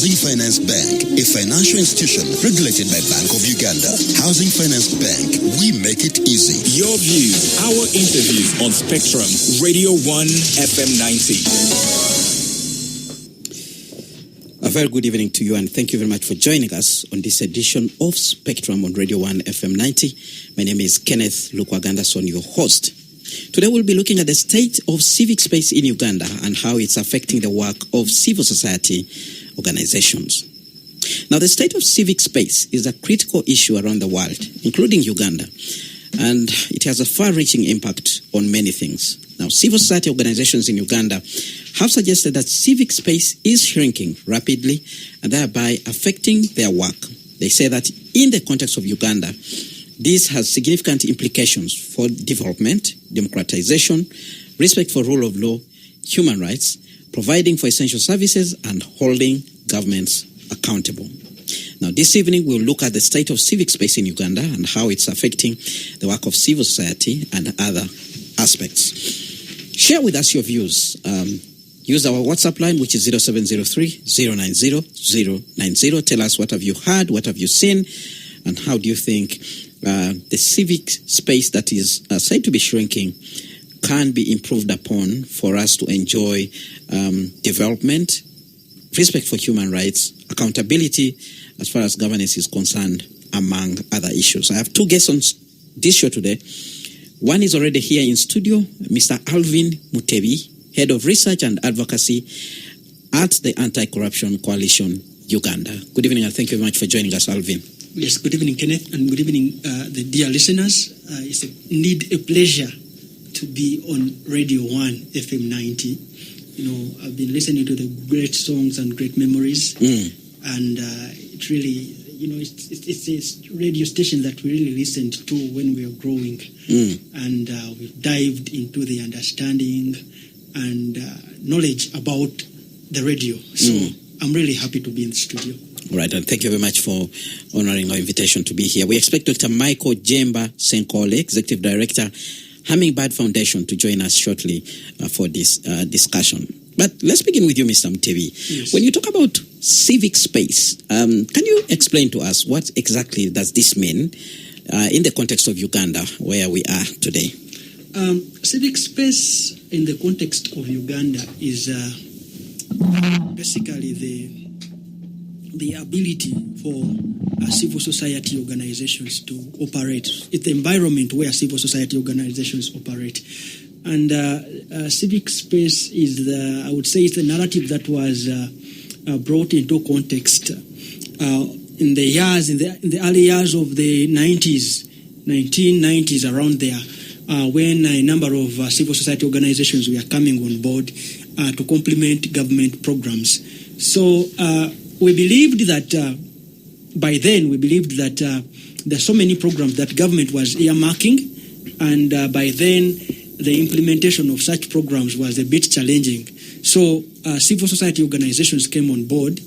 Housing Finance Bank, a financial institution regulated by Bank of Uganda. Housing Finance Bank, we make it easy. Your views, our interviews on Spectrum, Radio 1 FM 90. A very good evening to you, and thank you very much for joining us on this edition of Spectrum on Radio 1 FM 90. My name is Kenneth Lukwagandason, your host. Today we'll be looking at the state of civic space in Uganda and how it's affecting the work of civil society organizations. Now, the state of civic space is a critical issue around the world, including Uganda, and it has a far-reaching impact on many things. Now, civil society organizations in Uganda have suggested that civic space is shrinking rapidly and thereby affecting their work. They say that in the context of Uganda, this has significant implications for development, democratization, respect for rule of law, human rights, providing for essential services, and holding governments accountable. Now, this evening, we'll look at the state of civic space in Uganda and how it's affecting the work of civil society and other aspects. Share with us your views. Use our WhatsApp line, which is 0703-090-090. Tell us, what have you heard, what have you seen, and how do you think the civic space that is said to be shrinking can be improved upon for us to enjoy development, respect for human rights, accountability as far as governance is concerned, among other issues. I have two guests on this show today. One is already here in studio, Mr. Alvin Mutebi, Head of Research and Advocacy at the Anti-Corruption Coalition, Uganda. Good evening, and thank you very much for joining us, Alvin. Yes, good evening, Kenneth, and good evening, the dear listeners. It's indeed a pleasure to be on Radio 1 FM 90. You know, I've been listening to the great songs and great memories, and it really, you know, it's a radio station that we really listened to when we were growing, and we've dived into the understanding and knowledge about the radio. So I'm really happy to be in the studio. All right, and thank you very much for honoring our invitation to be here. We expect Dr. Michael Jemba Senkole, Executive Director, Hummingbird Foundation, to join us shortly for this discussion. But let's begin with you, Mr. Mutebi. Yes. When you talk about civic space, can you explain to us what exactly does this mean in the context of Uganda, where we are today? Civic space in the context of Uganda is basically the ability for civil society organizations to operate. It's the environment where civil society organizations operate. And civic space is I would say it's the narrative that was brought into context in the early years of the 1990s, around there, when a number of civil society organizations were coming on board to complement government programs. So we believed that by then, there are so many programs that government was earmarking, and by then, the implementation of such programs was a bit challenging. So civil society organizations came on board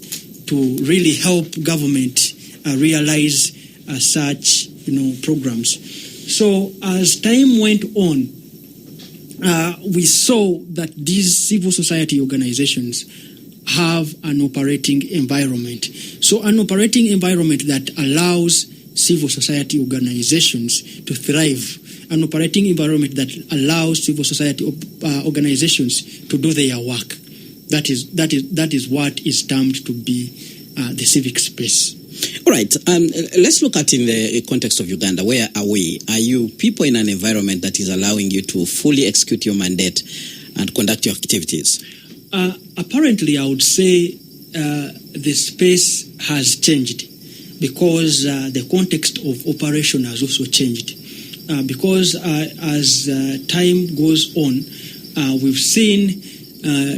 to really help government realize such programs. So as time went on, we saw that these civil society organizations have an operating environment. So an operating environment that allows civil society organizations to thrive, an operating environment that allows civil society organizations to do their work. That is what is termed to be the civic space. All right. Let's look at in the context of Uganda. Where are we? Are you people in an environment that is allowing you to fully execute your mandate and conduct your activities? Apparently, I would say the space has changed because the context of operation has also changed. Because as time goes on, we've seen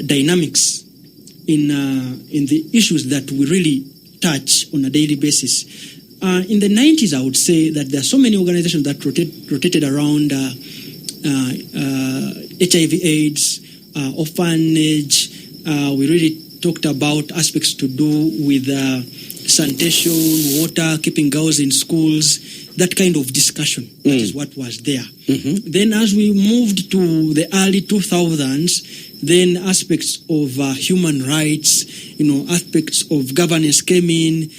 dynamics in the issues that we really touch on a daily basis. In the 90s, I would say that there are so many organizations that rotated around HIV/AIDS, orphanage. We really talked about aspects to do with sanitation, water, keeping girls in schools, that kind of discussion. That is what was there. Then as we moved to the early 2000s, then aspects of human rights, aspects of governance came in,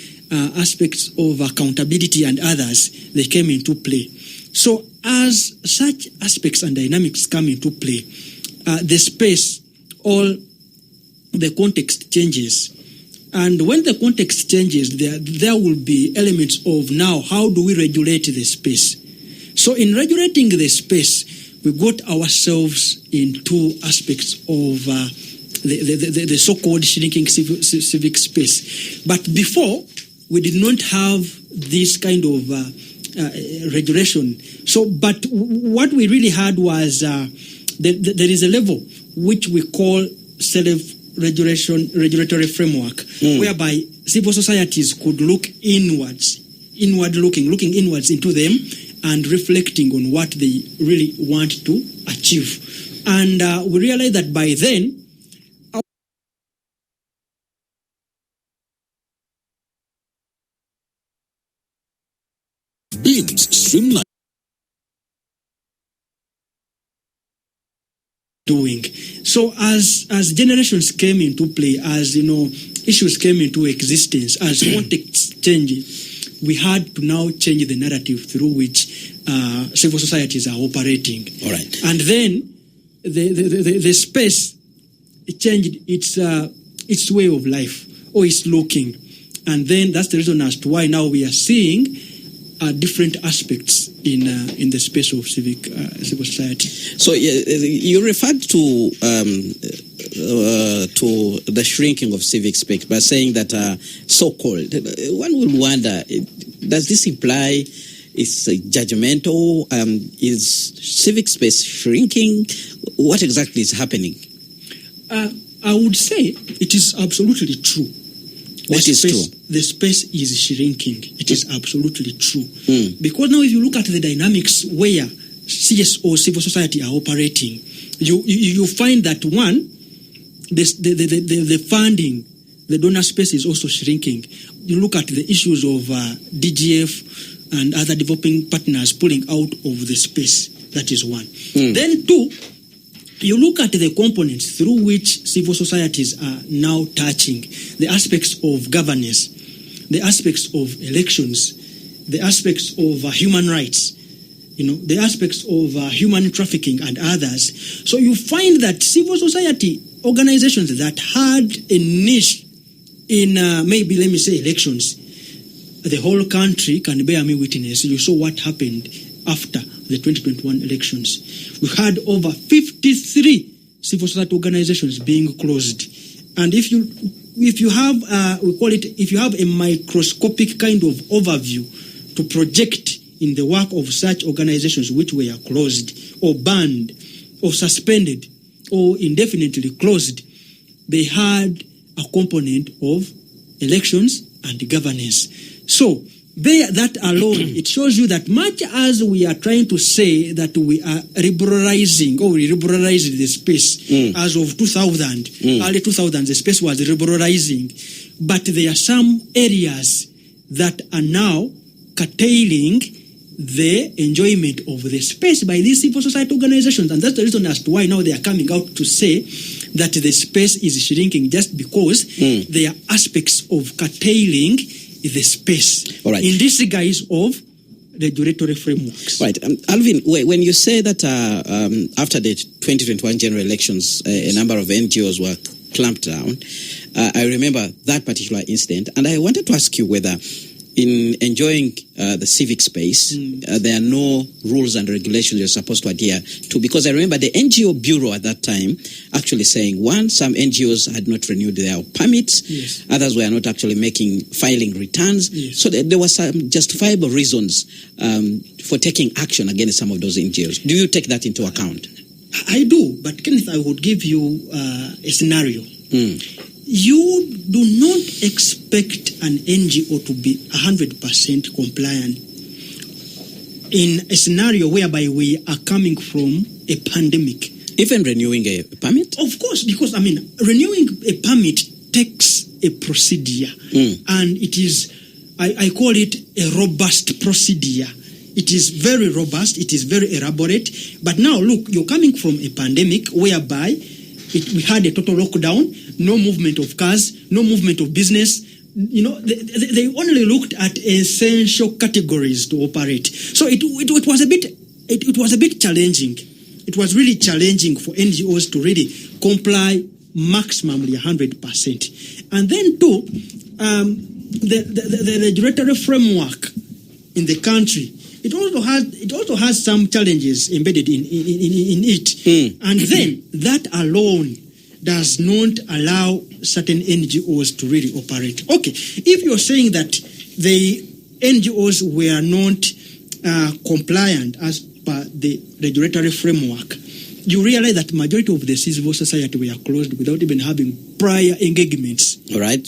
aspects of accountability and others, they came into play. So as such aspects and dynamics come into play, the space, all the context changes. And when the context changes, there will be elements of now, how do we regulate the space? So in regulating the space, we got ourselves in two aspects of the so-called shrinking civic space. But before, we did not have this kind of regulation. So, but what we really had was there is a level which we call self-regulatory framework, whereby civil societies could look looking inwards into them and reflecting on what they really want to achieve. And we realized that by then, BIMS streamline doing. So as generations came into play, as issues came into existence, as context changed, we had to now change the narrative through which civil societies are operating. All right. And then the space changed its way of life or its looking. And then that's the reason as to why now we are seeing different aspects in the space of civil society. So you referred to the shrinking of civic space by saying that so-called. One would wonder, does this imply it's judgmental? Is civic space shrinking? What exactly is happening? I would say it is absolutely true. What is true? The space is shrinking. It is absolutely true. Because now if you look at the dynamics where CS or civil society are operating, you find that one, the funding, the donor space is also shrinking. You look at the issues of DGF and other developing partners pulling out of the space. That is one. Then two, you look at the components through which civil societies are now touching, the aspects of governance, the aspects of elections, the aspects of human rights, the aspects of human trafficking and others. So you find that civil society organizations that had a niche in maybe, let me say, elections, the whole country can bear me witness. You saw what happened after the 2021 elections. We had over 53 civil society organizations being closed. And if you have, if you have a microscopic kind of overview to project in the work of such organizations which were closed or banned or suspended or indefinitely closed, they had a component of elections and governance. So that alone, it shows you that much as we are trying to say that we are liberalizing or we liberalized the space as of 2000, early 2000s, the space was liberalizing, but there are some areas that are now curtailing the enjoyment of the space by these civil society organizations. And that's the reason as to why now they are coming out to say that the space is shrinking, just because there are aspects of curtailing the space. All right. In this guise of regulatory frameworks. Right. Alvin, when you say that after the 2021 general elections, a number of NGOs were clamped down, I remember that particular incident, and I wanted to ask you whether in enjoying the civic space, there are no rules and regulations you're supposed to adhere to. Because I remember the NGO Bureau at that time actually saying, one, some NGOs had not renewed their permits. Yes. Others were not actually filing returns. Yes. So there were some justifiable reasons for taking action against some of those NGOs. Do you take that into account? I do, but Kenneth, I would give you a scenario. You do not expect an NGO to be 100% compliant in a scenario whereby we are coming from a pandemic. Even renewing a permit? Of course, because renewing a permit takes a procedure, and it is, I call it a robust procedure. It is very robust, it is very elaborate. But now, look, you're coming from a pandemic whereby we had a total lockdown, no movement of cars, no movement of business. You know, they only looked at essential categories to operate. So it was a bit challenging. It was really challenging for NGOs to really comply maximally 100%. And then too, the regulatory framework in the country, it also has some challenges embedded in it. And then that alone does not allow certain NGOs to really operate. Okay, if you're saying that the NGOs were not compliant as per the regulatory framework, you realize that majority of the civil society were closed without even having prior engagements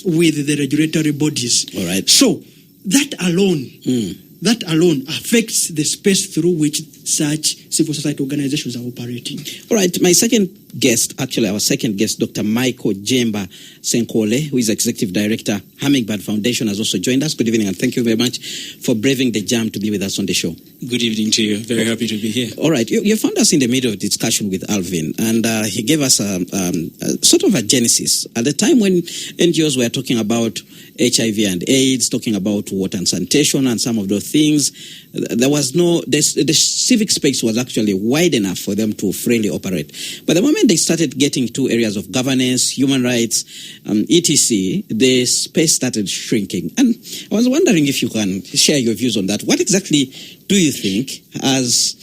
with the regulatory bodies. All right. So that alone affects the space through which such civil society organizations are operating. All right. Our second guest, Dr. Michael Jemba Senkole, who is Executive Director, Hummingbird Foundation, has also joined us. Good evening, and thank you very much for braving the jam to be with us on the show. Good evening to you. Very happy to be here. All right. You found us in the middle of a discussion with Alvin, and he gave us a sort of a genesis. At the time when NGOs were talking about HIV and AIDS, talking about water and sanitation and some of those things, there was the civic space was actually wide enough for them to freely operate. But the moment they started getting to areas of governance, human rights, etc., the space started shrinking. And I was wondering if you can share your views on that. What exactly do you think has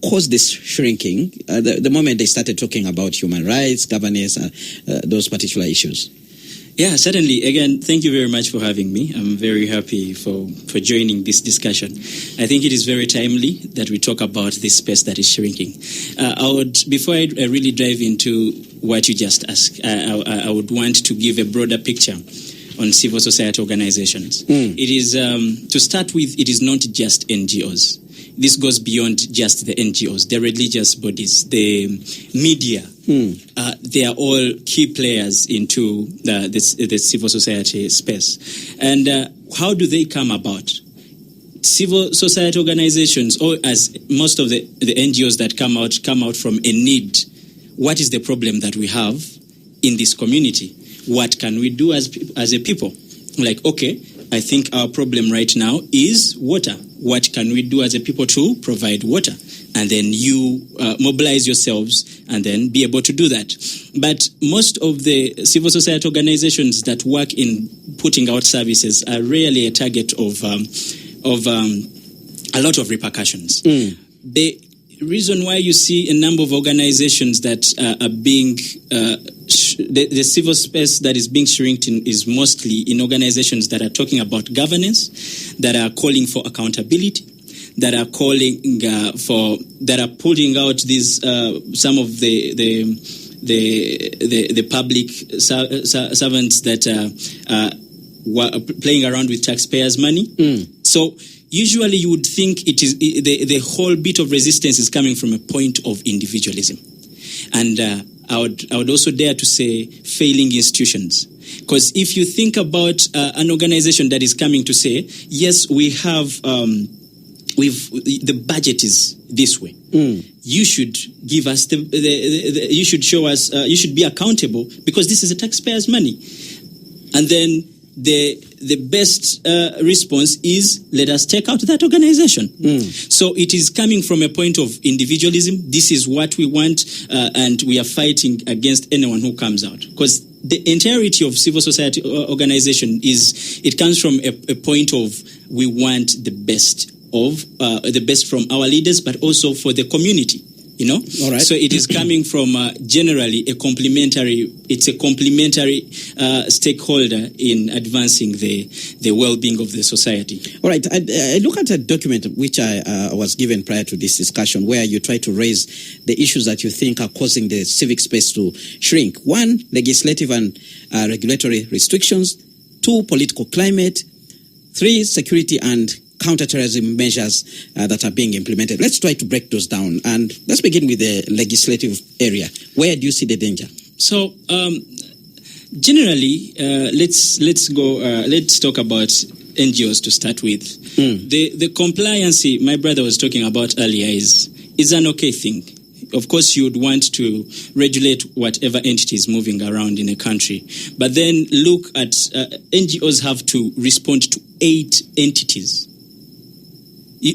caused this shrinking the moment they started talking about human rights, governance, those particular issues? Yeah, certainly. Again, thank you very much for having me. I'm very happy for joining this discussion. I think it is very timely that we talk about this space that is shrinking. Before I really dive into what you just asked, I would want to give a broader picture on civil society organizations. It is, to start with, it is not just NGOs. This goes beyond just the NGOs, the religious bodies, the media. They are all key players into the civil society space. And how do they come about? Civil society organizations, or as most of the NGOs that come out from a need. What is the problem that we have in this community? What can we do as a people? Like, okay, I think our problem right now is water. What can we do as a people to provide water? And then you mobilize yourselves and then be able to do that. But most of the civil society organizations that work in putting out services are really a target of a lot of repercussions. The reason why you see a number of organizations that are being the civil space that is being shrinking is mostly in organizations that are talking about governance, that are calling for accountability, that are calling that are putting out these some of the public servants that are playing around with taxpayers' money. So usually you would think it is the whole bit of resistance is coming from a point of individualism, and I would also dare to say failing institutions. Because if you think about an organization that is coming to say, yes, we have the budget is this way. You should give us you should show us. You should be accountable because this is a taxpayer's money. And then the best response is let us take out that organization. So it is coming from a point of individualism. This is what we want, and we are fighting against anyone who comes out. Because the entirety of civil society organization comes from a point of we want the best from our leaders, but also for the community. All right. So it is coming from generally a complementary stakeholder in advancing the well-being of the society. All right. I look at a document which I was given prior to this discussion where you try to raise the issues that you think are causing the civic space to shrink. 1, legislative and regulatory restrictions. 2, political climate. 3, security and counterterrorism measures that are being implemented. Let's try to break those down. And let's begin with the legislative area. Where do you see the danger? So Generally, let's talk about NGOs to start with. The compliancy my brother was talking about earlier is an okay thing. Of course, you would want to regulate whatever entity is moving around in a country. But then look at NGOs have to respond to 8 entities.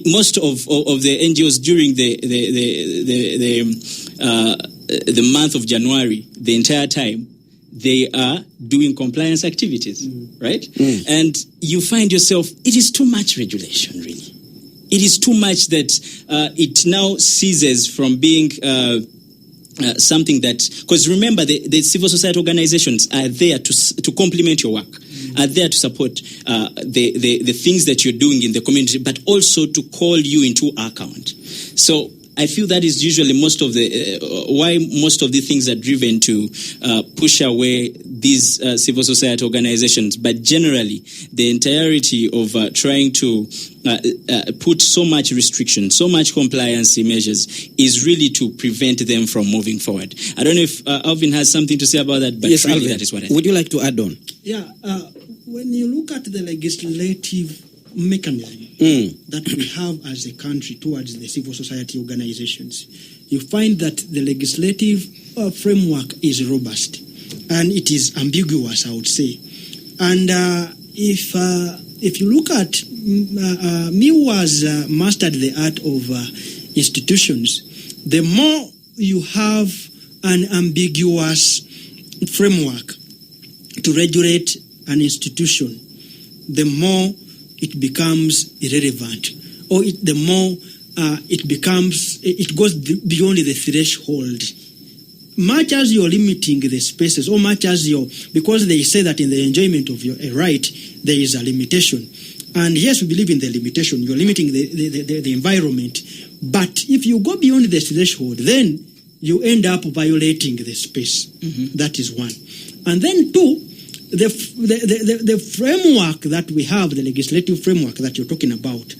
Most of the NGOs during the month of January, the entire time, they are doing compliance activities, right? And you find yourself, it is too much regulation, really. It is too much that it now ceases from being something that, because remember, the civil society organizations are there to complement your work, are there to support the things that you're doing in the community, but also to call you into account. So I feel that is usually most of the why most of the things are driven to push away these civil society organizations. But generally, the entirety of trying to put so much restriction, so much compliance measures is really to prevent them from moving forward. I don't know if Alvin has something to say about that, but yes, really Alvin, that is what I think. Would you like to add on? Yeah, when you look at the legislative mechanism that we have as a country towards the civil society organizations, you find that the legislative framework is robust and it is ambiguous, I would say. And if you look at me who has mastered the art of institutions, the more you have an ambiguous framework to regulate an institution, the more it becomes irrelevant, or the more it goes beyond the threshold. Much as you're limiting the spaces, or much as because they say that in the enjoyment of a right, there is a limitation. And yes, we believe in the limitation. You're limiting the environment. But if you go beyond the threshold, then you end up violating the space. That is one. And then two, the framework that we have, the legislative framework that you're talking about,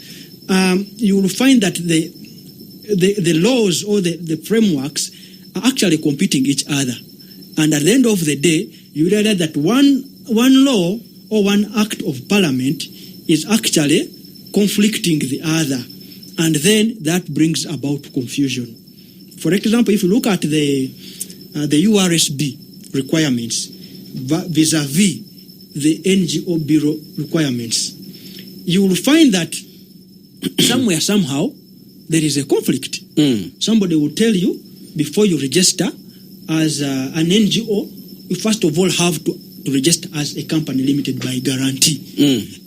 you will find that the laws or the frameworks are actually competing each other. And at the end of the day, you realize that one law or one act of parliament is actually conflicting the other. And then that brings about confusion. For example, if you look at the URSB requirements vis-a-vis the NGO Bureau requirements, you will find that somewhere, somehow, there is a conflict. Somebody will tell you, before you register as an NGO, you first of all have to register as a company limited by guarantee.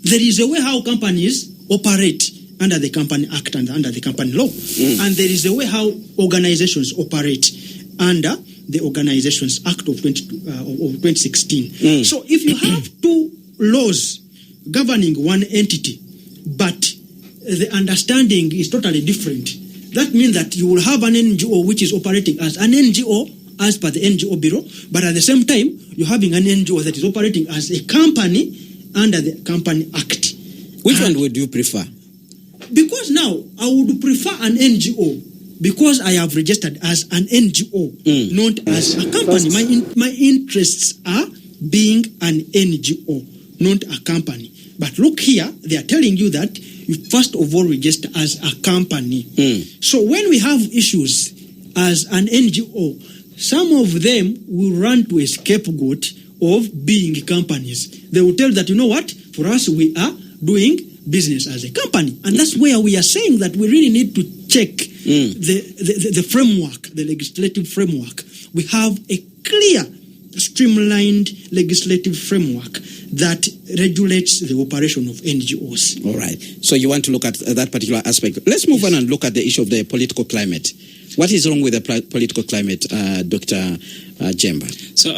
There is a way how companies operate under the Company Act and under the company law. And there is a way how organizations operate under the Organizations Act of 2016. So if you have two laws governing one entity, but the understanding is totally different, that means that you will have an NGO which is operating as an NGO as per the NGO Bureau, but at the same time, you're having an NGO that is operating as a company under the Company Act. Which one would you prefer? Because now, I would prefer an NGO because I have registered as an NGO, not as a company. My interests are being an NGO, not a company. But look here, they are telling you that you first of all register as a company. So when we have issues as an NGO, some of them will run to a scapegoat of being companies. They will tell that, you know what, for us we are doing business as a company. And that's where we are saying that we really need to check the framework, the legislative framework. We have a clear, streamlined legislative framework that regulates the operation of NGOs. All right. So you want to look at that particular aspect. Let's move on and look at the issue of the political climate. What is wrong with the political climate, Dr. Jemba? So,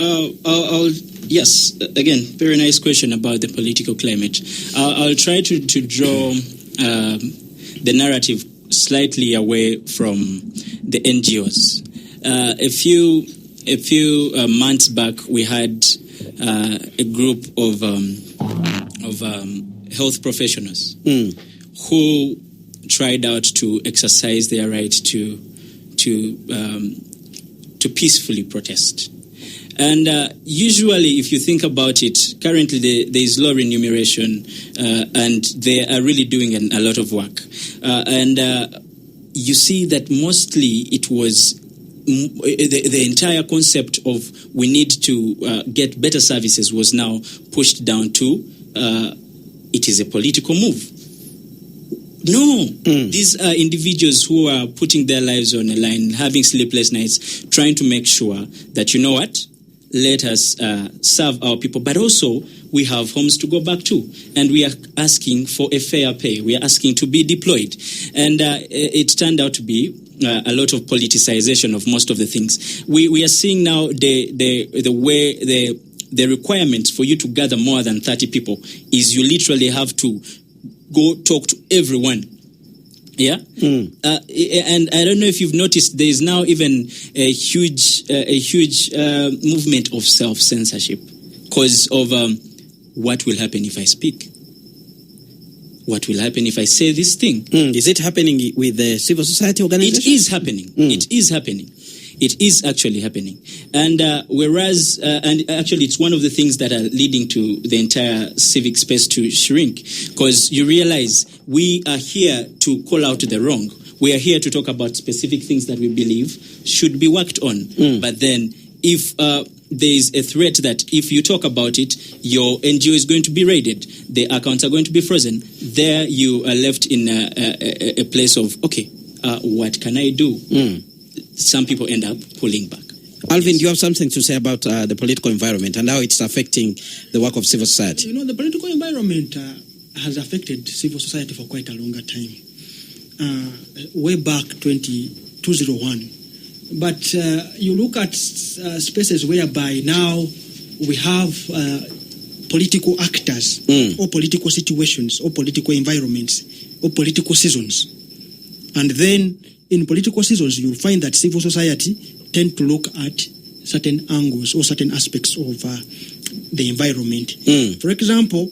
yes, again, very nice question about the political climate. I'll try to draw the narrative slightly away from the NGOs. A few months back, we had a group of health professionals who tried out to exercise their right to peacefully protest. And usually, if you think about it, currently there is low remuneration, and they are really doing a lot of work. And you see that mostly it was the entire concept of we need to get better services was now pushed down to it is a political move. No, these are individuals who are putting their lives on the line, having sleepless nights, trying to make sure that, you know what, let us serve our people. But also, we have homes to go back to. And we are asking for a fair pay. We are asking to be deployed. And it turned out to be a lot of politicization of most of the things. We are seeing now the way the requirements for you to gather more than 30 people is you literally have to go talk to everyone. Yeah? And I don't know if you've noticed, there is now even a huge movement of self-censorship because of what will happen if I speak? What will happen if I say this thing? Is it happening with the civil society organizations? It is happening. It is happening. It is actually happening. And whereas, and actually it's one of the things that are leading to the entire civic space to shrink, because you realize we are here to call out the wrong. We are here to talk about specific things that we believe should be worked on. But then if there is a threat that if you talk about it, your NGO is going to be raided, the accounts are going to be frozen, there you are left in a place of, okay, what can I do? Some people end up pulling back. Alvin, do you have something to say about the political environment and how it's affecting the work of civil society? You know, the political environment has affected civil society for quite a longer time, way back 2001. But you look at spaces whereby now we have political actors or political situations or political environments or political seasons. And then in political seasons, you'll find that civil society tend to look at certain angles or certain aspects of the environment. For example,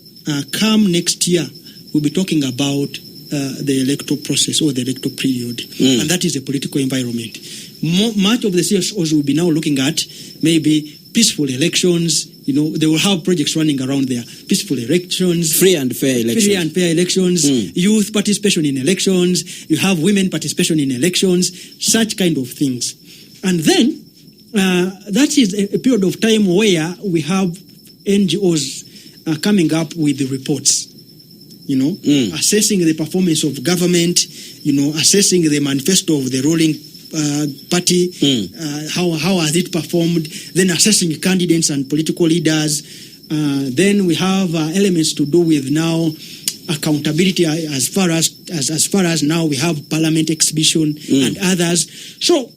come next year, we'll be talking about the electoral process or the electoral period, and that is a political environment. Much of the CSOs will be now looking at maybe peaceful elections. You know, they will have projects running around there. Peaceful elections. Free and fair elections. Youth participation in elections. You have women participation in elections. Such kind of things. And then, that is a period of time where we have NGOs coming up with the reports. You know, assessing the performance of government, you know, assessing the manifesto of the ruling party, how has it performed, then assessing candidates and political leaders. Then we have elements to do with now accountability as far as now we have parliament exhibition and others. So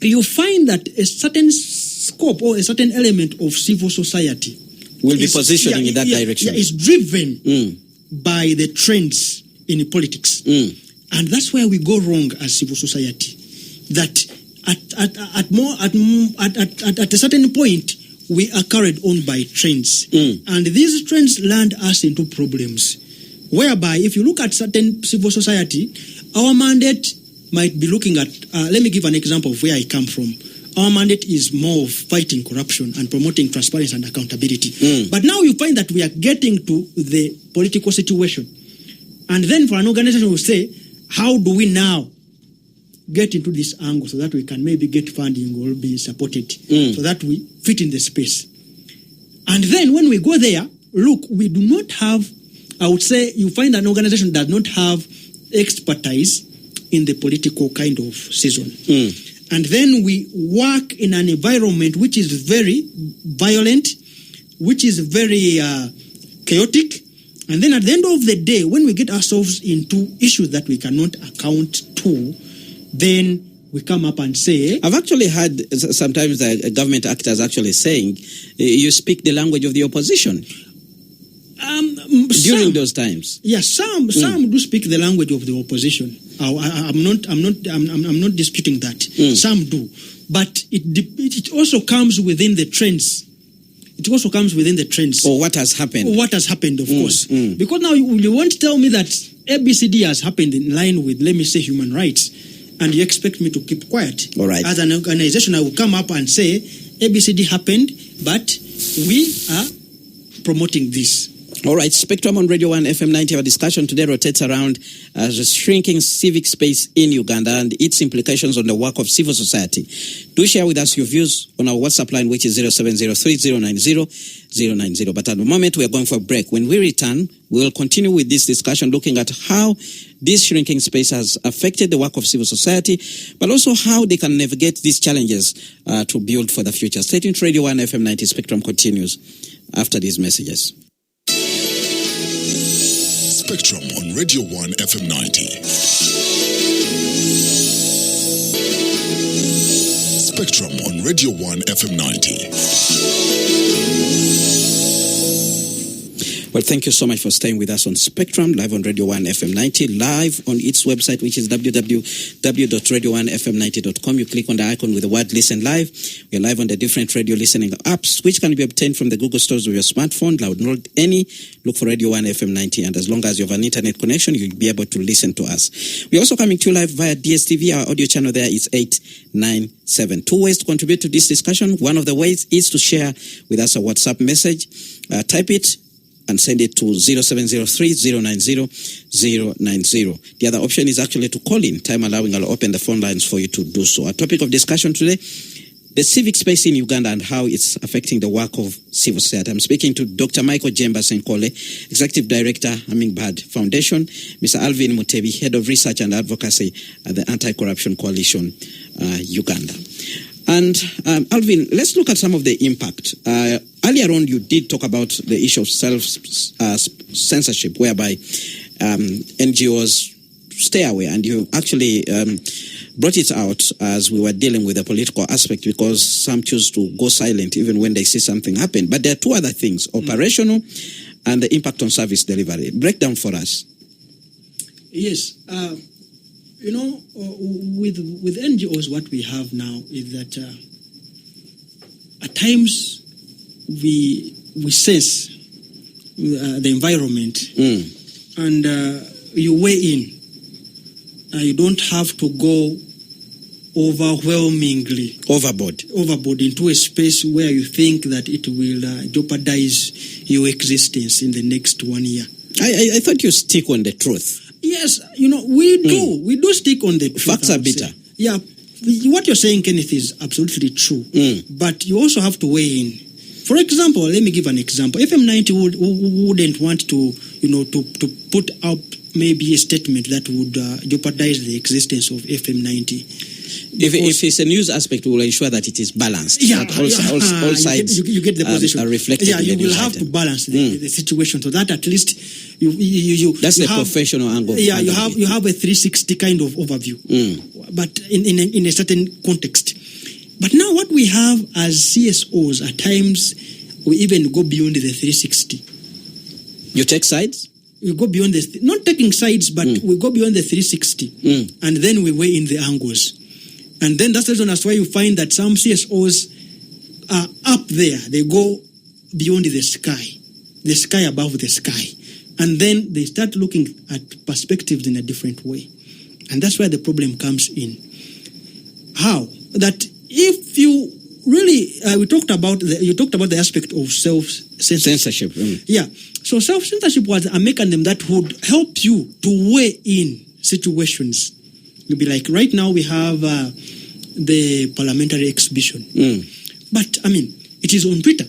you find that a certain scope or a certain element of civil society will be positioning in that direction. Is driven by the trends in politics. And that's where we go wrong as civil society. That at a certain point, we are carried on by trends. And these trends land us into problems. Whereby, if you look at certain civil society, our mandate might be looking at, let me give an example of where I come from. Our mandate is more of fighting corruption and promoting transparency and accountability. But now you find that we are getting to the political situation. And then for an organization will say, how do we now get into this angle so that we can maybe get funding or be supported so that we fit in the space? And then when we go there, look, we do not have, I would say, you find an organization does not have expertise in the political kind of season. And then we work in an environment which is very violent, which is very chaotic. And then at the end of the day, when we get ourselves into issues that we cannot account to, then we come up and say... I've actually heard sometimes the government actors actually saying, you speak the language of the opposition. During those times. Yes, some do speak the language of the opposition. I'm not disputing that. Some do, but it also comes within the trends. It also comes within the trends. Or what has happened. Or what has happened, of course. Because now you won't tell me that ABCD has happened in line with, let me say, human rights, and you expect me to keep quiet. All right. As an organization, I will come up and say, ABCD happened, but we are promoting this. All right, Spectrum on Radio 1 FM 90. Our discussion today rotates around the shrinking civic space in Uganda and its implications on the work of civil society. Do share with us your views on our WhatsApp line, which is 0703090090. But at the moment, we are going for a break. When we return, we will continue with this discussion, looking at how this shrinking space has affected the work of civil society, but also how they can navigate these challenges to build for the future. Stay tuned to Radio 1 FM 90. Spectrum continues after these messages. Spectrum on Radio 1 FM 90. Spectrum on Radio 1 FM 90. Well, thank you so much for staying with us on Spectrum, live on Radio 1 FM 90, live on its website, which is www.radio1fm90.com. You click on the icon with the word Listen Live. We are live on the different radio listening apps, which can be obtained from the Google stores of your smartphone. Download any, look for Radio 1 FM 90, and as long as you have an internet connection, you'll be able to listen to us. We're also coming to you live via DSTV. Our audio channel there is 897. Two ways to contribute to this discussion. One of the ways is to share with us a WhatsApp message. Type it and send it to 0703-090-090. The other option is actually to call in. Time allowing, I'll open the phone lines for you to do so. Our topic of discussion today, the civic space in Uganda and how it's affecting the work of civil society. I'm speaking to Dr. Michael Jemba Senkole, Executive Director, Hummingbird Foundation, Mr. Alvin Mutebi, Head of Research and Advocacy at the Anti-Corruption Coalition, Uganda. And Alvin, let's look at some of the impact. Earlier on, you did talk about the issue of self-censorship, whereby NGOs stay away, and you actually brought it out as we were dealing with the political aspect, because some choose to go silent even when they see something happen. But there are two other things, operational and the impact on service delivery. Break down for us. Yes. With NGOs, what we have now is that at times we sense the environment, and you weigh in. You don't have to go overwhelmingly overboard into a space where you think that it will jeopardize your existence in the next 1 year. I thought you stick on the truth. Yes, we do. We do stick on the truth. Facts are bitter. Yeah, what you're saying, Kenneth, is absolutely true. But you also have to weigh in. For example, let me give an example. FM90 wouldn't want to put up maybe a statement that would jeopardize the existence of FM90. If it's a news aspect, we will ensure that it is balanced. Yeah, all sides you get the position. Are reflected. Yeah, you will have to balance the situation so that at least you that's you the have, professional angle. Yeah, you have a 360 kind of overview, but in a certain context. But now what we have as CSOs, at times we even go beyond the 360. You take sides? We go beyond not taking sides, but we go beyond the 360, and then we weigh in the angles. And then that's the reason as why you find that some CSOs are up there. They go beyond the sky above the sky. And then they start looking at perspectives in a different way. And that's where the problem comes in. How? That if you really, you talked about the aspect of self-censorship. Yeah. So self-censorship was a mechanism that would help you to weigh in situations. You'll be like, right now we have the parliamentary exhibition. But, it is on Twitter.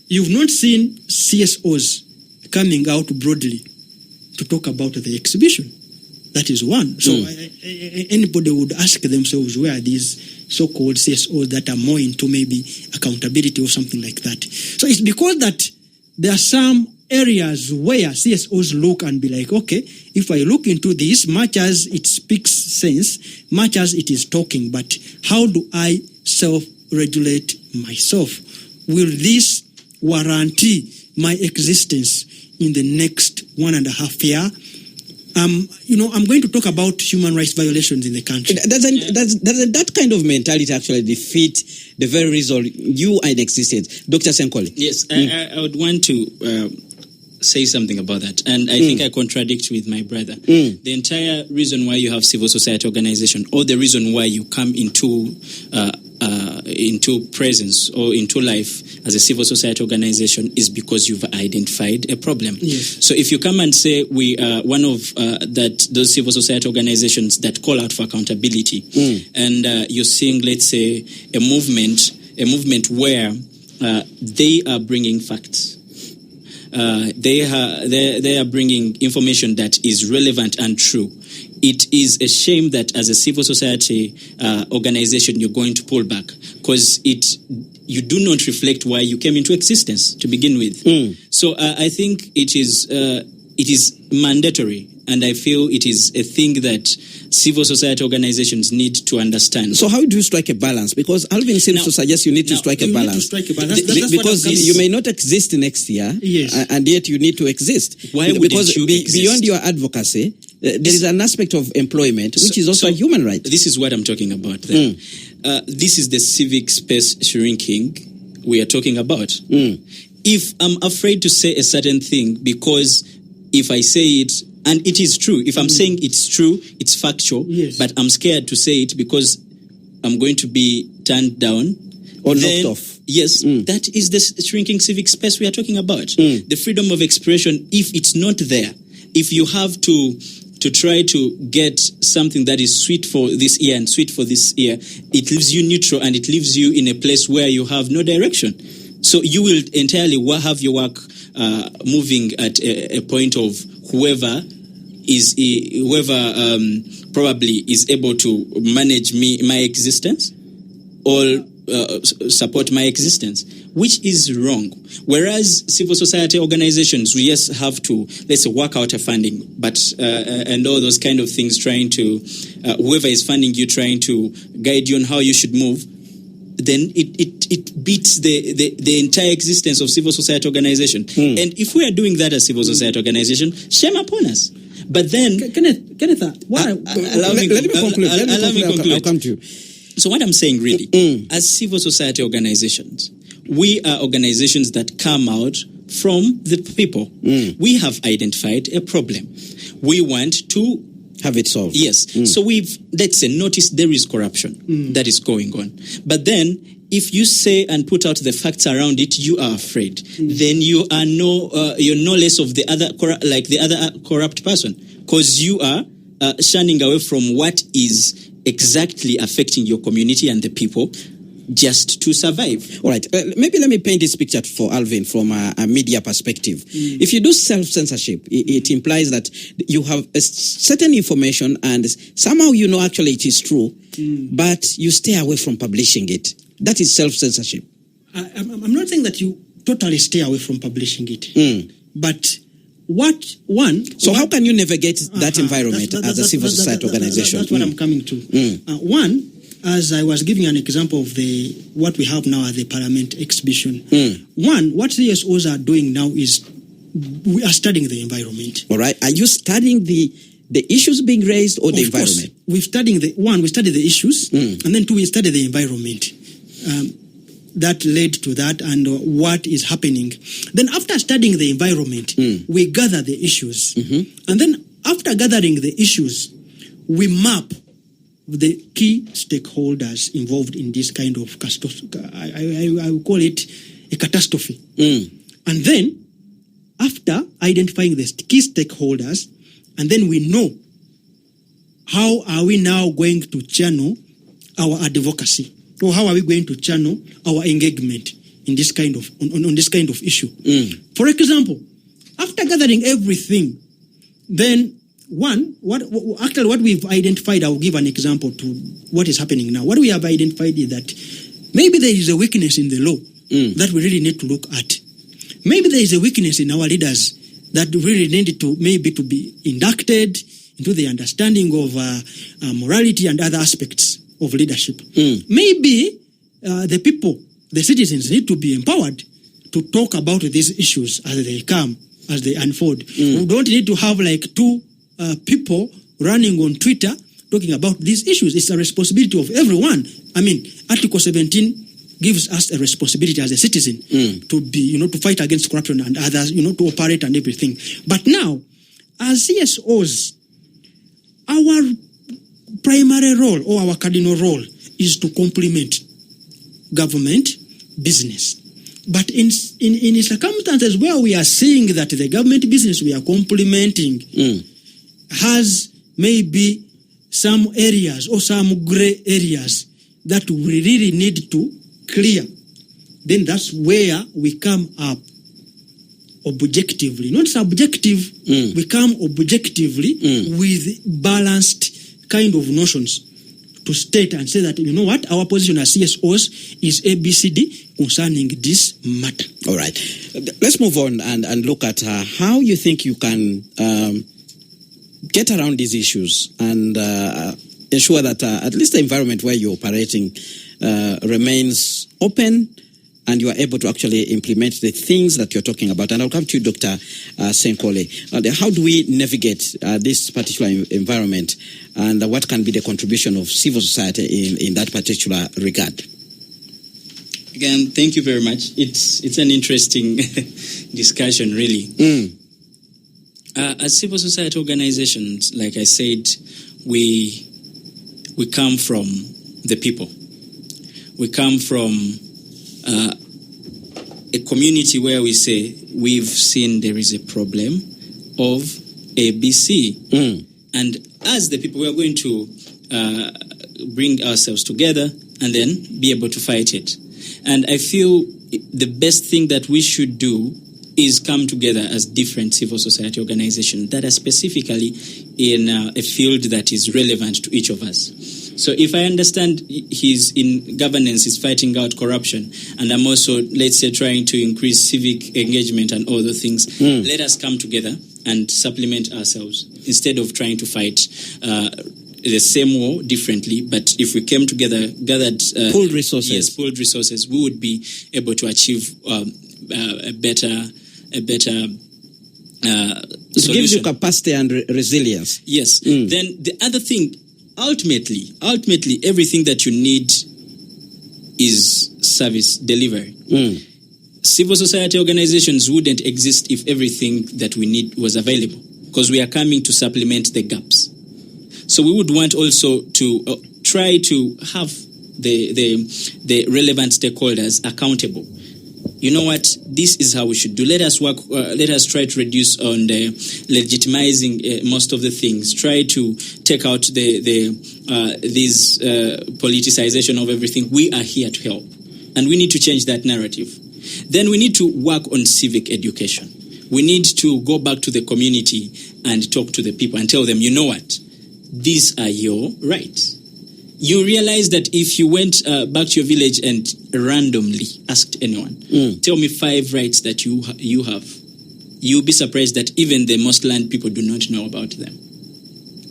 You've not seen CSOs coming out broadly to talk about the exhibition. That is one. So anybody would ask themselves, where are these so-called CSOs that are more into maybe accountability or something like that? So it's because that there are some areas where CSOs look and be like, okay, if I look into this, much as it speaks sense, much as it is talking, but how do I self-regulate myself? Will this guarantee my existence in the next 1.5 years? I'm going to talk about human rights violations in the country. Doesn't that kind of mentality actually defeat the very reason you are in existence? Dr. Senkole? Yes, I would want to say something about that. And I think I contradict with my brother. The entire reason why you have civil society organization, or the reason why you come into into presence or into life as a civil society organization is because you've identified a problem. Yes. So if you come and say we are one of those civil society organizations that call out for accountability, and you're seeing, let's say, a movement where they are bringing facts. They are bringing information that is relevant and true. It is a shame that as a civil society organization you're going to pull back, because you do not reflect why you came into existence to begin with. So I think it is mandatory, and I feel it is a thing that civil society organizations need to understand. So how do you strike a balance? Because Alvin seems to suggest you need to strike a balance. Because you may not exist next year, yes, and yet you need to exist. Why wouldn't because you exist? Beyond your advocacy, there is an aspect of employment which is also a human right. This is what I'm talking about then. This is the civic space shrinking we are talking about. If I'm afraid to say a certain thing because if I say it, and it is true, if I'm saying it's true, it's factual, yes, but I'm scared to say it because I'm going to be turned down or knocked off. Yes, that is the shrinking civic space we are talking about. The freedom of expression, if it's not there, if you have to try to get something that is sweet for this ear and sweet for this ear, it leaves you neutral and it leaves you in a place where you have no direction. So you will entirely have your work moving at a point of whoever probably is able to manage my existence or support my existence, which is wrong. Whereas civil society organizations, we just have to, let's say, work out a funding, but and all those kind of things, trying to whoever is funding you, trying to guide you on how you should move, then it beats the entire existence of civil society organization. And if we are doing that as civil society organization, shame upon us. But then, Kenneth, allow me Let me conclude. I'll come to you. So what I'm saying really, as civil society organizations, we are organizations that come out from the people. We have identified a problem. We want to have it solved. Yes. So we've, let's say, noticed there is corruption that is going on. But then, if you say and put out the facts around it, you are afraid. Then you are you're no less of the other corrupt person, because you are shunning away from what is exactly affecting your community and the people, just to survive. All right. Maybe let me paint this picture for Alvin from a media perspective. If you do self-censorship, it implies that you have a certain information and somehow you know actually it is true, but you stay away from publishing it. That is self-censorship. I'm not saying that you totally stay away from publishing it, but So how can you navigate that environment as a civil society organization? That's what I'm coming to. One, as I was giving an example of what we have now at the Parliament exhibition. One, what CSOs are doing now is we are studying the environment. All right. Are you studying the issues being raised or the environment? We study the issues, and then two, we study the environment. That led to that and what is happening. Then after studying the environment, we gather the issues. And then after gathering the issues, we map the key stakeholders involved in this kind of I will call it a catastrophe. And then after identifying the key stakeholders, and then we know how are we now going to channel our advocacy, or how are we going to channel our engagement in this kind of on this kind of issue. For example, after gathering everything, then what we've identified, I'll give an example to what is happening now. What we have identified is that maybe there is a weakness in the law that we really need to look at. Maybe there is a weakness in our leaders that really needed to be inducted into the understanding of morality and other aspects of leadership. Maybe the people, the citizens, need to be empowered to talk about these issues as they come, as they unfold. We don't need to have like two people running on Twitter talking about these issues. It's a responsibility of everyone. I mean, Article 17 gives us a responsibility as a citizen to be, to fight against corruption and others, to operate and everything. But now, as CSOs, our primary role or our cardinal role is to complement government business. But in circumstances where we are seeing that the government business we are complementing has maybe some areas or some gray areas that we really need to clear, then that's where we come up objectively, not subjective, we come objectively with balanced kind of notions to state and say that, you know what, our position as CSOs is ABCD concerning this matter. All right. Let's move on and look at how you think you can get around these issues and ensure that at least the environment where you're operating remains open and you are able to actually implement the things that you're talking about. And I'll come to you, Dr. Senkole. How do we navigate this particular environment, and what can be the contribution of civil society in that particular regard? Again, thank you very much. It's an interesting discussion, really. As civil society organizations, like I said, we come from the people. We come from a community where we say we've seen there is a problem of ABC. And as the people, we are going to bring ourselves together and then be able to fight it. And I feel the best thing that we should do is come together as different civil society organizations that are specifically in a field that is relevant to each of us. So if I understand he's in governance, he's fighting out corruption, and I'm also, let's say, trying to increase civic engagement and other things, let us come together and supplement ourselves instead of trying to fight the same war differently. But if we came together, gathered pooled resources, yes, pooled resources, we would be able to achieve a better it solution. gives you capacity and resilience. Yes. Then the other thing, ultimately, everything that you need is service delivery. Civil society organizations wouldn't exist if everything that we need was available, because we are coming to supplement the gaps. So we would want also to try to have the relevant stakeholders accountable. You know what? This is how we should do. Let us work. Let us try to reduce on the legitimizing most of the things. Try to take out this politicization of everything. We are here to help, and we need to change that narrative. Then we need to work on civic education. We need to go back to the community and talk to the people and tell them, you know what? These are your rights. You realize that if you went back to your village and randomly asked anyone, tell me 5 rights that you have, you'll be surprised that even the most land people do not know about them.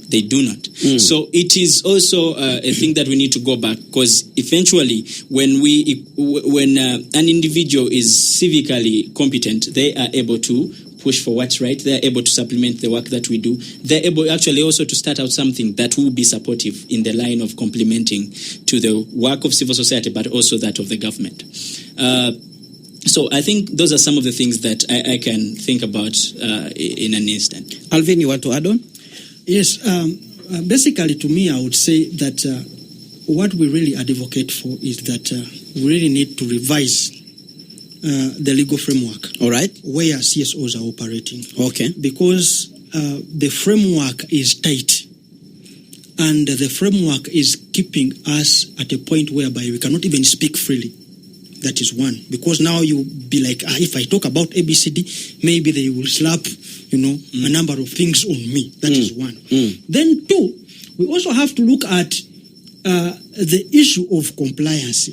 They do not. So it is also a thing that we need to go back, because eventually when an individual is civically competent, they are able to push for what's right. They're able to supplement the work that we do. They're able actually also to start out something that will be supportive in the line of complementing to the work of civil society, but also that of the government. So I think those are some of the things that I can think about in an instant. Alvin, you want to add on? Yes. Basically, to me, I would say that what we really advocate for is that we really need to revise the legal framework. All right. Where CSOs are operating. Okay. Because the framework is tight, and the framework is keeping us at a point whereby we cannot even speak freely. That is one. Because now you be like, if I talk about ABCD, maybe they will slap, a number of things on me. That is one. Then 2, we also have to look at the issue of compliance.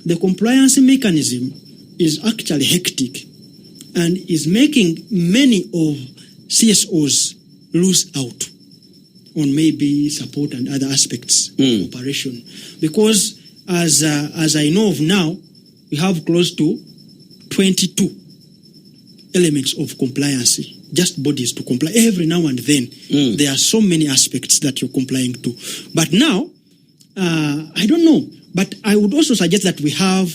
The compliance mechanism is actually hectic and is making many of CSOs lose out on maybe support and other aspects of operation. Because as I know of now, we have close to 22 elements of compliance, just bodies to comply. Every now and then, there are so many aspects that you're complying to. But now, I don't know, but I would also suggest that we have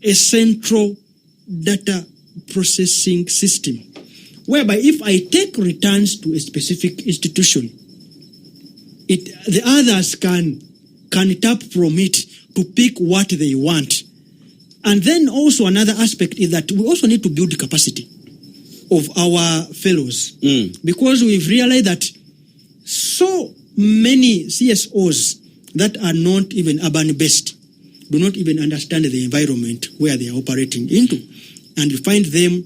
a central data processing system, whereby if I take returns to a specific institution, the others can can tap from it to pick what they want. And then also another aspect is that we also need to build capacity of our fellows, because we've realized that so many CSOs that are not even urban-based do not even understand the environment where they are operating into. And you find them,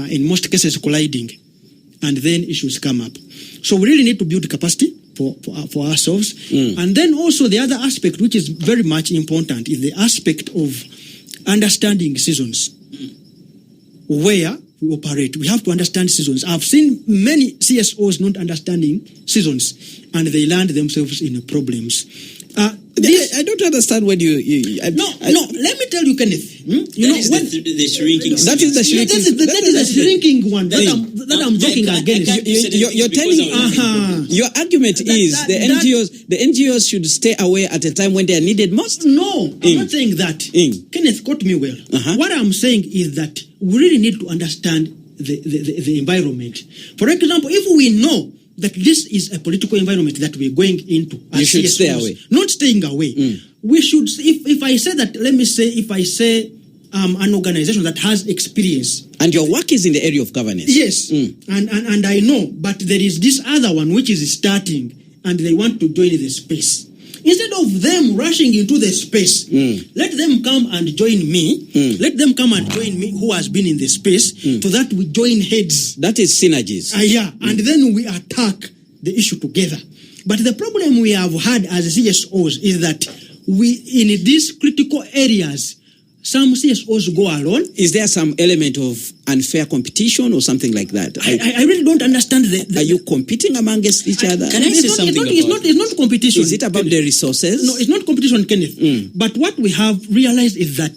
in most cases, colliding. And then issues come up. So we really need to build capacity for ourselves. And then also the other aspect, which is very much important, is the aspect of understanding seasons. Where we operate, we have to understand seasons. I've seen many CSOs not understanding seasons, and they land themselves in problems. I don't understand when you No, let me tell you, Kenneth. The shrinking. That is the shrinking. That is the shrinking one that I'm talking against. You're telling your argument is the NGOs should stay away at a time when they are needed most. No, I'm not saying that. Kenneth, quote me well. What I'm saying is that we really need to understand the environment. For example, if we know that this is a political environment that we're going into, you should stay away. Not staying away. We should, if I say that, let me say, if I say an organization that has experience. And your work is in the area of governance. Yes, and I know, but there is this other one which is starting, and they want to join the space. Instead of them rushing into the space, let them come and join me. Let them come and join me who has been in the space, so that we join heads. That is synergies. And then we attack the issue together. But the problem we have had as CSOs is that we, in these critical areas, some CSOs go alone. Is there some element of unfair competition or something like that? I really don't understand Are you competing amongst each other? Can I say something about it? It's not competition. Is it about the resources? No, it's not competition, Kenneth. But what we have realized is that,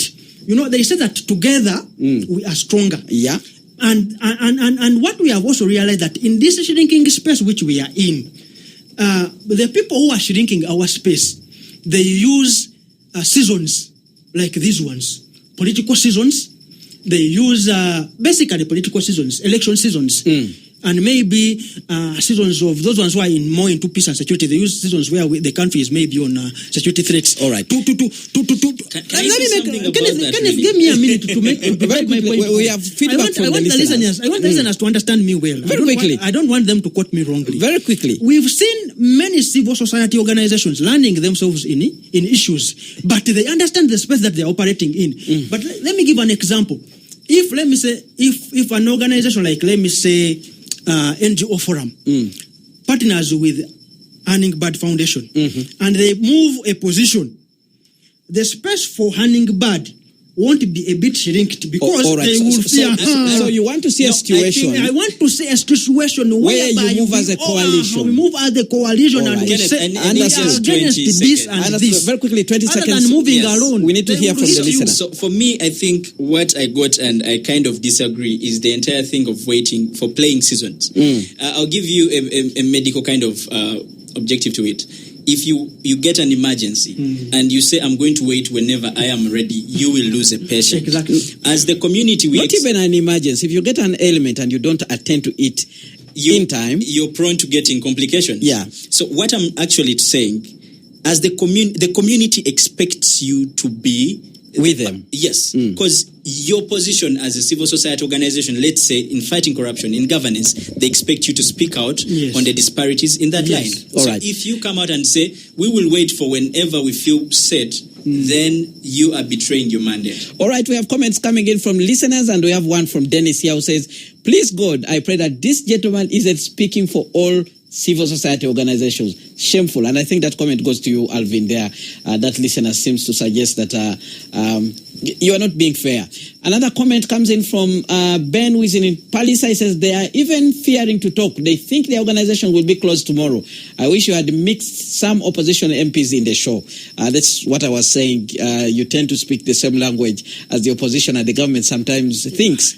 they say that together we are stronger. Yeah. And what we have also realized that in this shrinking space which we are in, the people who are shrinking our space, they use seasons like these ones, political seasons. They use basically political seasons, election seasons, and maybe seasons of those ones who are more into peace and security. They use seasons where the country is maybe on security threats. All right. Kenneth, give me a minute to make my point. We have feedback from the listeners. I want the listeners to understand me well. Very quickly. I don't want them to quote me wrongly. Very quickly. We've seen many civil society organizations landing themselves in issues, but they understand the space that they're operating in. But let me give an example. If, let me say, if an organization like, let me say, NGO Forum partners with Bird Foundation and they move a position, the space for Bird won't be a bit shrinked because they will fear. So you want to see a situation? I want to see a situation where you move as a coalition. We move as a coalition and we say we are against this and this. Very quickly, 20 seconds. Other than moving alone, we need to hear from the listener. So for me, I think what I got, and I kind of disagree, is the entire thing of waiting for playing seasons. I'll give you a medical kind of objective to it. If you get an emergency and you say, I'm going to wait whenever I am ready, you will lose a patient. Exactly. As the community, not even an emergency. If you get an ailment and you don't attend to it in time, you're prone to getting complications. Yeah. So what I'm actually saying, as the community expects you to be with them. Yes, because your position as a civil society organization, let's say in fighting corruption, in governance, they expect you to speak out on the disparities in that line. All right. If you come out and say, we will wait for whenever we feel set, then you are betraying your mandate. All right, we have comments coming in from listeners, and we have one from Dennis here who says, please God, I pray that this gentleman isn't speaking for all civil society organizations. Shameful. And I think that comment goes to you, Alvin, there. That listener seems to suggest that you are not being fair. Another comment comes in from Ben, who is in Palisa. He says, they are even fearing to talk. They think the organization will be closed tomorrow. I wish you had mixed some opposition MPs in the show. That's what I was saying. You tend to speak the same language as the opposition, and the government sometimes thinks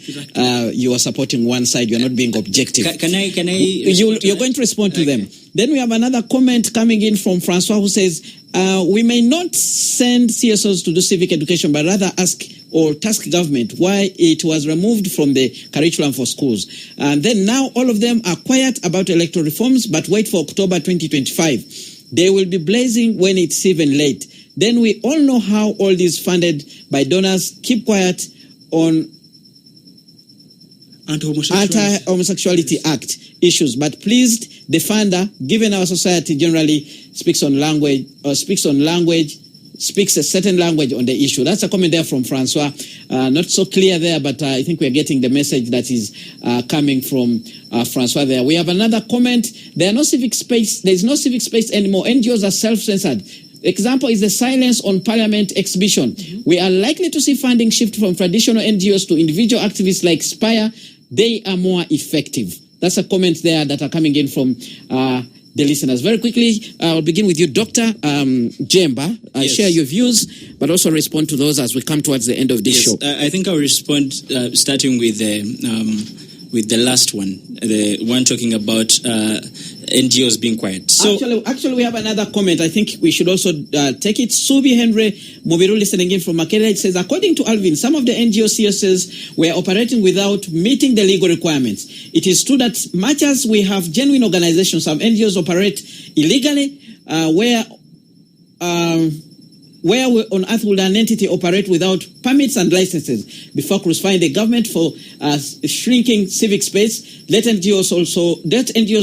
you are supporting one side. You are not being objective. Can I? You're going to respond to them. Then we have another comment coming in from Francois, who says, we may not send CSOs to do civic education, but rather ask or task government why it was removed from the curriculum for schools. And then now all of them are quiet about electoral reforms, but wait for October 2025. They will be blazing when it's even late. Then we all know how all this funded by donors. Keep quiet on Anti-Homosexuality Act issues. But please, the funder, given our society generally speaks a certain language on the issue. That's a comment there from Francois. Not so clear there, but I think we're getting the message that is coming from Francois there. We have another comment. There is no civic space anymore. NGOs are self-censored. Example is the silence on parliament exhibition. We are likely to see funding shift from traditional NGOs to individual activists like Spire. They are more effective. That's a comment there that are coming in from the listeners. Very quickly, I'll begin with you, Dr. Jemba. Yes. Share your views, but also respond to those as we come towards the end of this show. I think I'll respond starting with the last one, the one talking about NGOs being quiet. So Actually, we have another comment. I think we should also take it. Subi Henry Mobiru listening in from Makerere. It says, according to Alvin, some of the NGO CSs were operating without meeting the legal requirements. It is true that much as we have genuine organizations, some NGOs operate illegally, where on earth would an entity operate without permits and licenses before crucifying the government for shrinking civic space? Let NGOs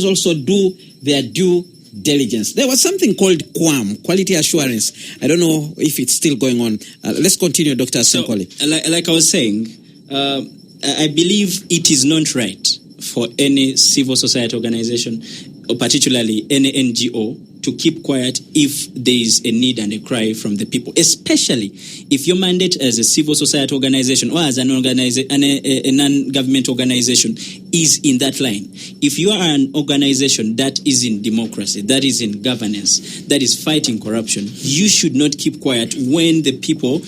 also do their due diligence. There was something called QAM, Quality Assurance. I don't know if it's still going on. Let's continue, Dr. Senkoli. Like I was saying, I believe it is not right for any civil society organization, or particularly any NGO, to keep quiet if there is a need and a cry from the people, especially if your mandate as a civil society organization or as a non-government organization is in that line. If you are an organization that is in democracy, that is in governance, that is fighting corruption, you should not keep quiet when the people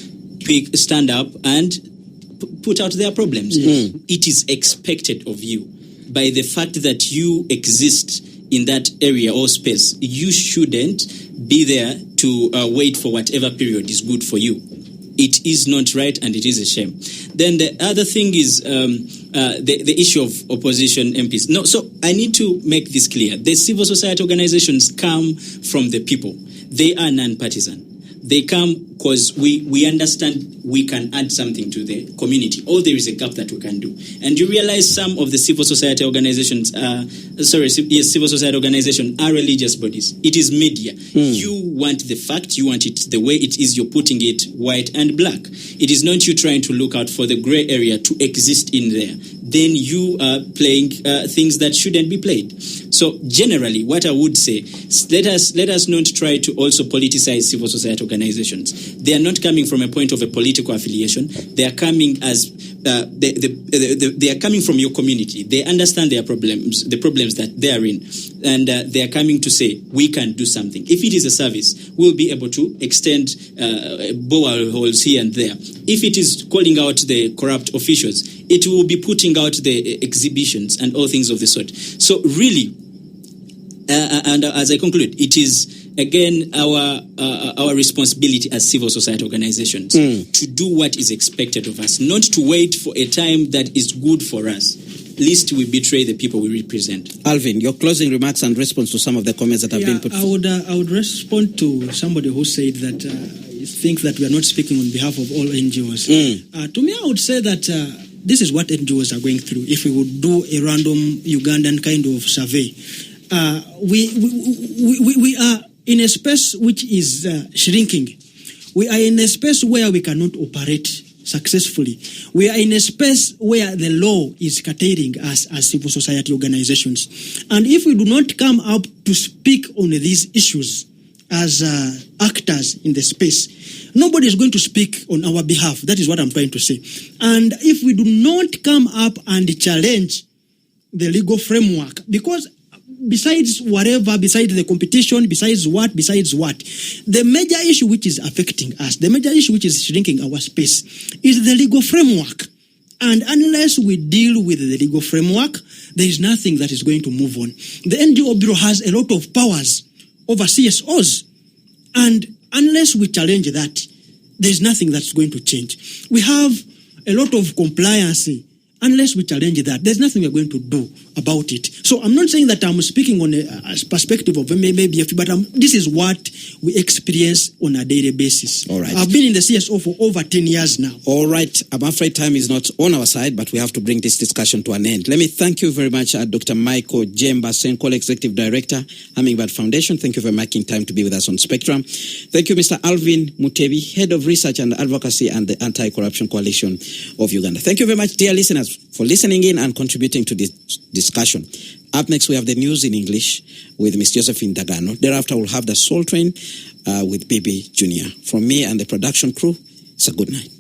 stand up and put out their problems. Mm. It is expected of you by the fact that you exist in that area or space. You shouldn't be there to wait for whatever period is good for you. It is not right, and it is a shame. Then the other thing is the issue of opposition MPs. No, so I need to make this clear. The civil society organizations come from the people. They are non-partisan. They come because we understand we can add something to the community, or there is a gap that we can do. And you realize some of the civil society organizations, civil society organizations are religious bodies. It is media. You want the fact, you want it the way it is, you're putting it white and black. It is not you trying to look out for the gray area to exist in there. Then you are playing things that shouldn't be played. So generally, what I would say, let us not try to also politicize civil society organizations. They are not coming from a point of a political affiliation. They are coming as they are coming from your community. They understand their problems, the problems that they are in, and they are coming to say we can do something. If it is a service, we'll be able to extend boreholes here and there. If it is calling out the corrupt officials, it will be putting out the exhibitions and all things of the sort. So really, and as I conclude, it is again our responsibility as civil society organizations to do what is expected of us, not to wait for a time that is good for us, lest we betray the people we represent. Alvin, your closing remarks and response to some of the comments that have been put forward. I would respond to somebody who said that thinks that we are not speaking on behalf of all NGOs. To me, I would say that this is what NGOs are going through. If we would do a random Ugandan kind of survey, we are in a space which is shrinking. We are in a space where we cannot operate successfully. We are in a space where the law is curtailing us as civil society organizations. And if we do not come up to speak on these issues as actors in the space, nobody is going to speak on our behalf. That is what I'm trying to say. And if we do not come up and challenge the legal framework, because besides the competition, besides what, the major issue which is affecting us, the major issue which is shrinking our space is the legal framework. And unless we deal with the legal framework, there is nothing that is going to move on. The NGO Bureau has a lot of powers over CSOs. And unless we challenge that, there is nothing that's going to change. We have a lot of compliance. Unless we challenge that, there's nothing we're going to do about it. So I'm not saying that I'm speaking on a perspective of maybe a few, but this is what we experience on a daily basis. All right. I've been in the CSO for over 10 years now. All right. I'm afraid time is not on our side, but we have to bring this discussion to an end. Let me thank you very much, Dr. Michael Jemba Senkole, Executive Director, Hummingbird Foundation. Thank you for making time to be with us on Spectrum. Thank you, Mr. Alvin Mutebi, Head of Research and Advocacy and the Anti-Corruption Coalition of Uganda. Thank you very much, dear listeners, for listening in and contributing to this discussion. Up next, we have the news in English with Ms. Josephine Dagano. Thereafter, we'll have the Soul Train with Bibi Jr. From me and the production crew, it's a good night.